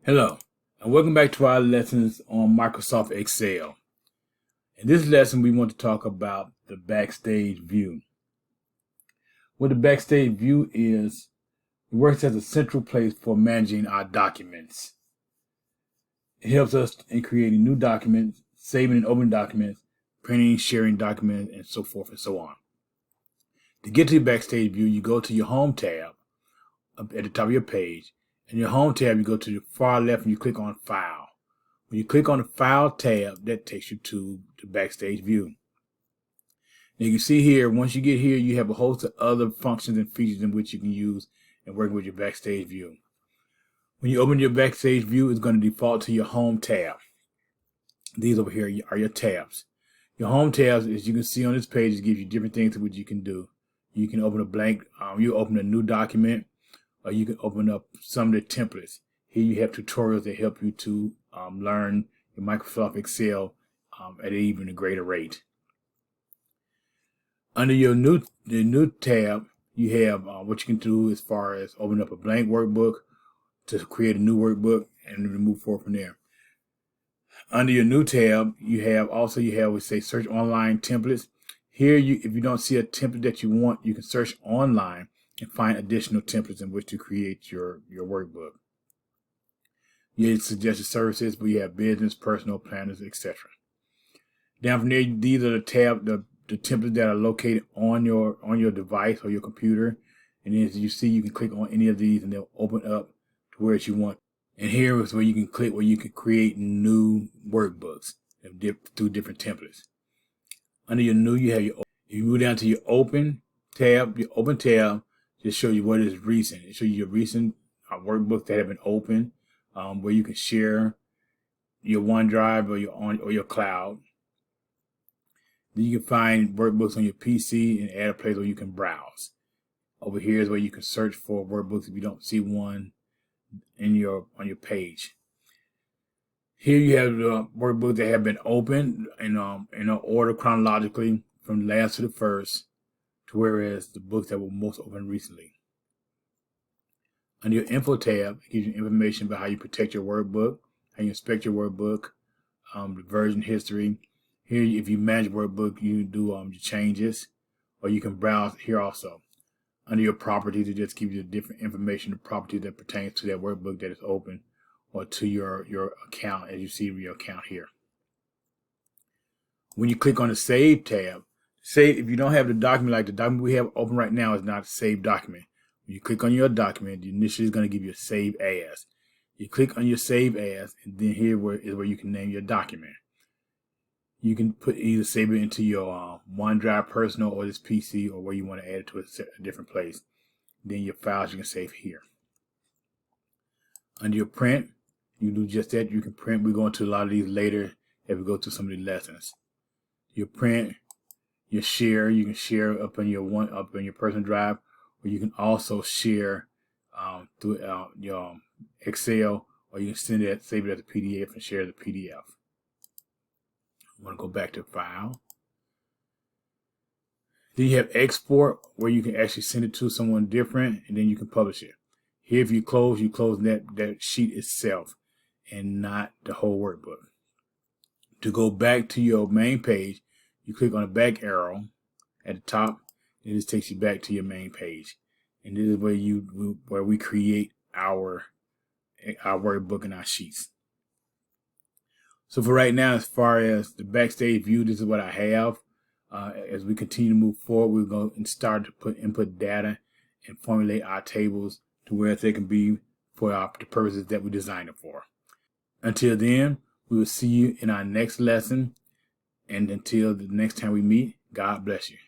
Hello, and welcome back to our lessons on Microsoft Excel. In this lesson, we want to talk about the Backstage View. What the Backstage View is, it works as a central place for managing our documents. It helps us in creating new documents, saving and opening documents, printing, sharing documents, and so forth and so on. To get to the Backstage View, you go to your Home tab up at the top of your page. In your Home tab, you go to the far left and you click on File. When you click on the File tab, that takes you to the Backstage View. Now you can see here, once you get here, you have a host of other functions and features in which you can use in working with your Backstage View. When you open your Backstage View, it's going to default to your Home tab. These over here are your tabs. Your Home tabs, as you can see on this page, gives you different things which you can do. You can open a blank, you open a new document, or you can open up some of the templates. Here you have tutorials that help you to learn your Microsoft Excel at an even greater rate. Under your new tab, you have what you can do as far as open up a blank workbook to create a new workbook and move forward from there. Under your new tab, you have we say search online templates. Here, if you don't see a template that you want, you can search online and find additional templates in which to create your workbook. You have suggested services, but you have business, personal, planners, etc. Down from there, these are the templates that are located on your device or your computer. And as you see, you can click on any of these and they'll open up to where you want. And here is where you can click where you can create new workbooks through different templates. Under your new, you have if you move down to your open tab, just show you what is recent. It shows you your recent workbooks that have been opened, where you can share your OneDrive or your cloud. Then you can find workbooks on your PC and add a place where you can browse. Over here is where you can search for workbooks if you don't see one on your page. Here you have the workbooks that have been opened in order chronologically from last to the first, to whereas the books that were most opened recently. Under your Info tab, it gives you information about how you protect your workbook, how you inspect your workbook, the version history. Here, if you manage workbook, you do your changes, or you can browse here also. Under your properties, it just gives you the different information, the property that pertains to that workbook that is open, or to your account, as you see your account here. When you click on the Save tab, if you don't have the document, like the document we have open right now is not a saved document. When you click on your document, initially is going to give you a Save As. You click on your Save As, and then here is where you can name your document. You can either save it into your OneDrive personal or this PC, or where you want to add it to a different place. Then your files you can save here. Under your print, you do just that. You can print. We'll go into a lot of these later as we go through some of the lessons. Your print, your share, you can share up in your personal drive, or you can also share through your Excel, or you can save it as a PDF and share the PDF. I want to go back to File. Then you have Export, where you can actually send it to someone different, and then you can publish it. Here, if you close that sheet itself and not the whole workbook. To go back to your main page, you click on the back arrow at the top, and this takes you back to your main page. And this is where we create our workbook and our sheets. So for right now, as far as the Backstage View, this is what I have. As we continue to move forward, we're going to start to input data and formulate our tables to where they can be for the purposes that we designed it for. Until then, we will see you in our next lesson. And until the next time we meet, God bless you.